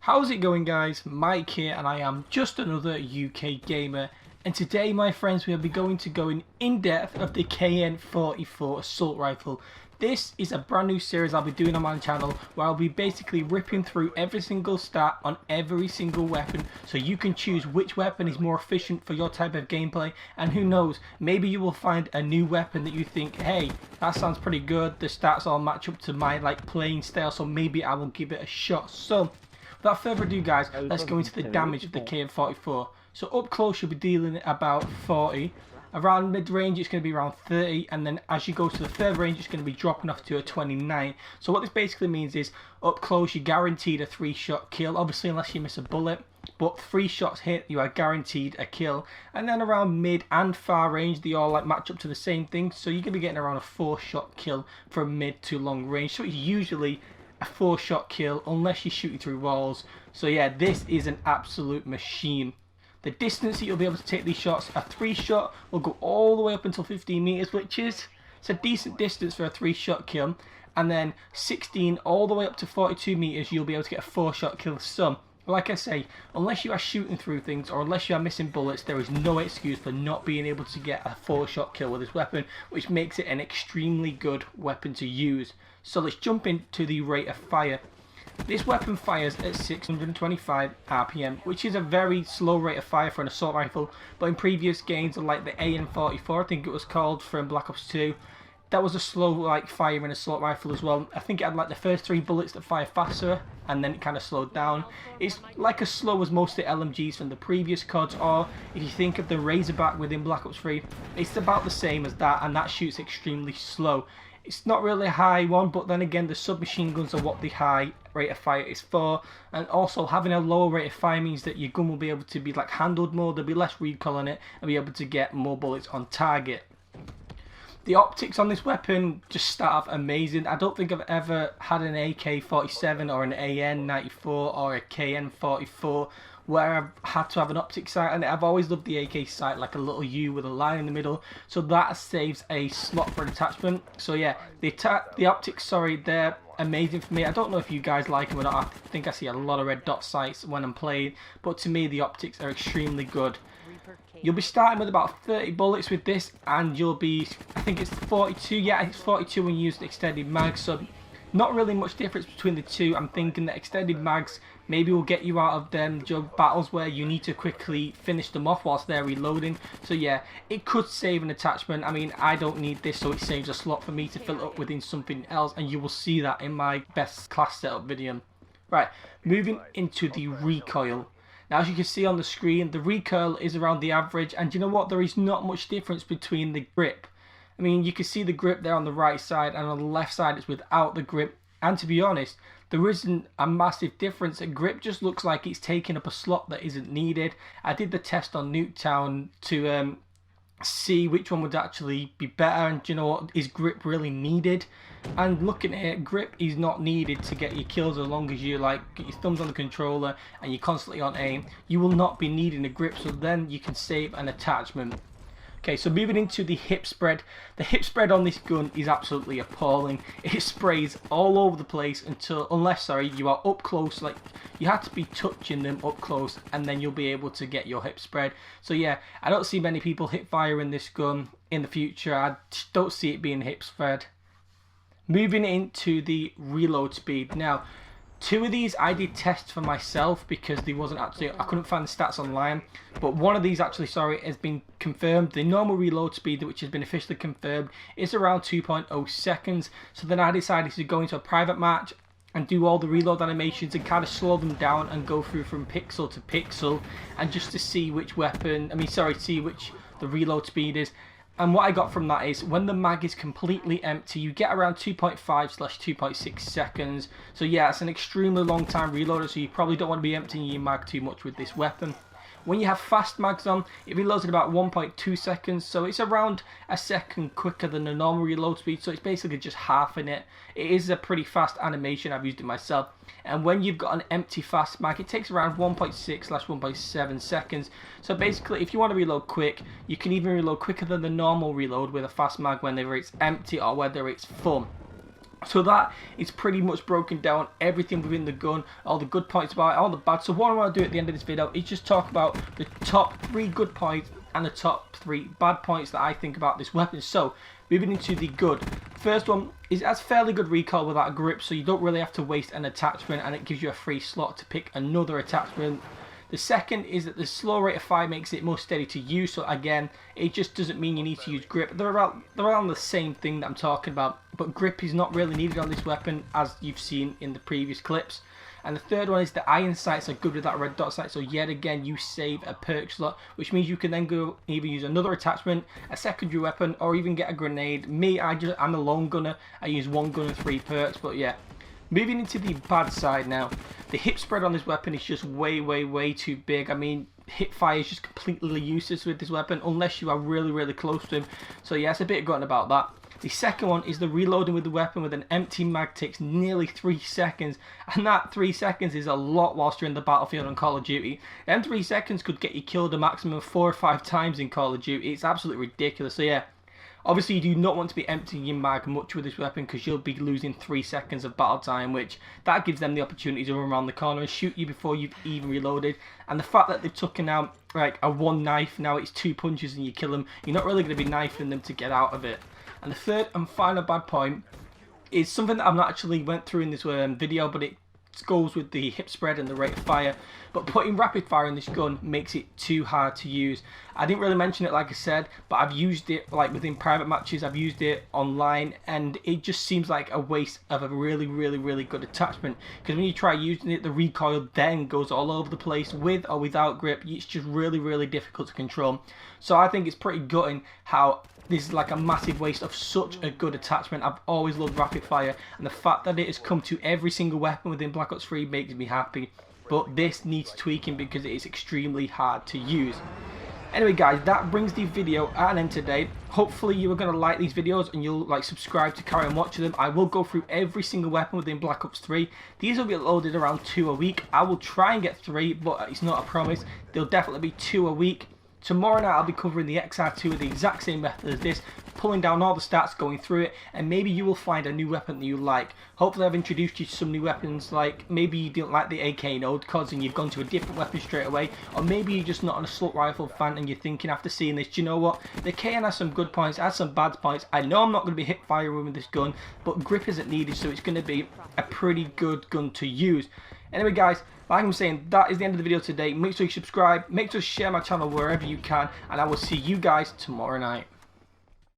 How's it going, guys? Mike here, and I am just another UK gamer. And today, my friends, we'll be going in depth of the KN-44 assault rifle. This is a brand new series I'll be doing on my channel, where I'll be basically ripping through every single stat on every single weapon, so you can choose which weapon is more efficient for your type of gameplay. And who knows, maybe you will find a new weapon that you think, hey, that sounds pretty good, the stats all match up to my playing style, so maybe I will give it a shot. So without further ado, guys, let's go into the damage of the KN-44. So up close you'll be dealing at about 40. Around mid-range it's going to be around 30, and then as you go to the further range it's going to be dropping off to a 29. So what this basically means is, up close you're guaranteed a 3-shot kill, obviously unless you miss a bullet. But 3 shots hit, you are guaranteed a kill. And then around mid and far range, they all match up to the same thing. So you're going to be getting around a 4-shot kill from mid to long range. So it's usually a 4-shot kill unless you're shooting through walls. So yeah, this is an absolute machine. The distance that you'll be able to take these shots, a 3-shot will go all the way up until 15 meters, which is a decent distance for a 3-shot kill. And then 16 all the way up to 42 meters, you'll be able to get a 4-shot kill. So like I say, unless you are shooting through things or unless you are missing bullets, there is no excuse for not being able to get a 4-shot kill with this weapon, which makes it an extremely good weapon to use. So let's jump into the rate of fire. This weapon fires at 625 RPM, which is a very slow rate of fire for an assault rifle, but in previous games like the KN-44, I think it was called, from Black Ops 2, that was a slow firing assault rifle as well. I think it had the first 3 bullets that fire faster, and then it kind of slowed down. It's as slow as most of the LMGs from the previous CODs, or if you think of the Razorback within Black Ops 3, it's about the same as that, and that shoots extremely slow. It's not really a high one, but then again the submachine guns are what the high rate of fire is for, and also having a lower rate of fire means that your gun will be able to be handled more, there'll be less recoil on it, and be able to get more bullets on target. The optics on this weapon just start off amazing. I don't think I've ever had an AK-47 or an AN-94 or a KN-44 where I've had to have an optic sight, and I've always loved the AK sight, like a little U with a line in the middle, so that saves a slot for an attachment. So yeah, the optics, they're amazing for me. I don't know if you guys like them or not. I think I see a lot of red dot sights when I'm playing, but to me the optics are extremely good. You'll be starting with about 30 bullets with this, and you'll be, I think it's 42, yeah, it's 42 when you use the extended mag, so not really much difference between the two. I'm thinking that extended mags maybe will get you out of them battles where you need to quickly finish them off whilst they're reloading. So yeah, it could save an attachment. I mean, I don't need this, so it saves a slot for me to fill it up within something else, and you will see that in my best class setup video. Right, moving into the recoil. Now, as you can see on the screen, the recoil is around the average, and you know what? There is not much difference between the grip. I mean, you can see the grip there on the right side, and on the left side it's without the grip. And to be honest, there isn't a massive difference. The grip just looks like it's taking up a slot that isn't needed. I did the test on Nuketown to see which one would actually be better, and you know what, is grip really needed? And looking at it, grip is not needed to get your kills as long as you get your thumbs on the controller and you're constantly on aim. You will not be needing a grip, so then you can save an attachment. Okay, so moving into the hip spread. The hip spread on this gun is absolutely appalling. It sprays all over the place unless you are up close, you have to be touching them up close, and then you'll be able to get your hip spread. So yeah, I don't see many people hip firing this gun in the future. I don't see it being hip spread. Moving into the reload speed. Now, 2 of these I did test for myself because I couldn't find the stats online, but one of these actually, has been confirmed. The normal reload speed, which has been officially confirmed, is around 2.0 seconds. So then I decided to go into a private match and do all the reload animations and kind of slow them down and go through from pixel to pixel, and just to see which see which the reload speed is. And what I got from that is, when the mag is completely empty, you get around 2.5/2.6 seconds. So yeah, it's an extremely long time reloader, so you probably don't want to be emptying your mag too much with this weapon. When you have fast mags on, it reloads in about 1.2 seconds, so it's around a second quicker than the normal reload speed, so it's basically just halving it. It is a pretty fast animation, I've used it myself. And when you've got an empty fast mag, it takes around 1.6/1.7 seconds. So basically, if you want to reload quick, you can even reload quicker than the normal reload with a fast mag, whether it's empty or whether it's full. So that is pretty much broken down everything within the gun, all the good points about it, all the bad. So what I want to do at the end of this video is just talk about the top 3 good points and the top 3 bad points that I think about this weapon. So moving into the good. First one is it has fairly good recoil without a grip, so you don't really have to waste an attachment, and it gives you a free slot to pick another attachment. The second is that the slow rate of fire makes it more steady to use, so again, it just doesn't mean you need to use grip. They're around the same thing that I'm talking about, but grip is not really needed on this weapon, as you've seen in the previous clips. And the third one is the iron sights are good with that red dot sight, so yet again you save a perk slot, which means you can then go either use another attachment, a secondary weapon, or even get a grenade. I'm a lone gunner, I use 1 gun and 3 perks, but yeah. Moving into the bad side now, the hip spread on this weapon is just way too big. I mean, hip fire is just completely useless with this weapon unless you are really close to him. So yeah, it's a bit gutting about that. The second one is the reloading with the weapon with an empty mag takes nearly 3 seconds, and that 3 seconds is a lot whilst you're in the battlefield on Call of Duty. Them 3 seconds could get you killed a maximum of 4 or 5 times in Call of Duty. It's absolutely ridiculous. So yeah, obviously you do not want to be emptying your mag much with this weapon, because you'll be losing 3 seconds of battle time, which that gives them the opportunity to run around the corner and shoot you before you've even reloaded. And the fact that they've taken out like a 1 knife, now it's 2 punches and you kill them, you're not really going to be knifing them to get out of it. And the third and final bad point is something that I've not actually went through in this video, but it goes with the hip spread and the rate of fire. But putting rapid fire in this gun makes it too hard to use. I didn't really mention it, like I said, but I've used it like within private matches, I've used it online, and it just seems like a waste of a really good attachment, because when you try using it, the recoil then goes all over the place with or without grip. It's just really difficult to control. So I think it's pretty gutting how this is like a massive waste of such a good attachment. I've always loved rapid fire, and the fact that it has come to every single weapon within Black Ops 3 makes me happy. But this needs tweaking because it is extremely hard to use. Anyway guys, that brings the video at an end today. Hopefully you are going to like these videos and you'll like subscribe to carry on watching them. I will go through every single weapon within Black Ops 3. These will be loaded around 2 a week. I will try and get 3, but it's not a promise. There'll definitely be 2 a week. Tomorrow night I'll be covering the XR2 with the exact same method as this, pulling down all the stats, going through it, and maybe you will find a new weapon that you like. Hopefully I've introduced you to some new weapons, like maybe you didn't like the AK node CODs and you've gone to a different weapon straight away, or maybe you're just not an assault rifle fan and you're thinking after seeing this, do you know what, the KN has some good points, has some bad points. I know I'm not going to be hip firing with this gun, but grip isn't needed, so it's going to be a pretty good gun to use. Anyway guys, like I'm saying, that is the end of the video today. Make sure you subscribe, make sure you share my channel wherever you can, and I will see you guys tomorrow night.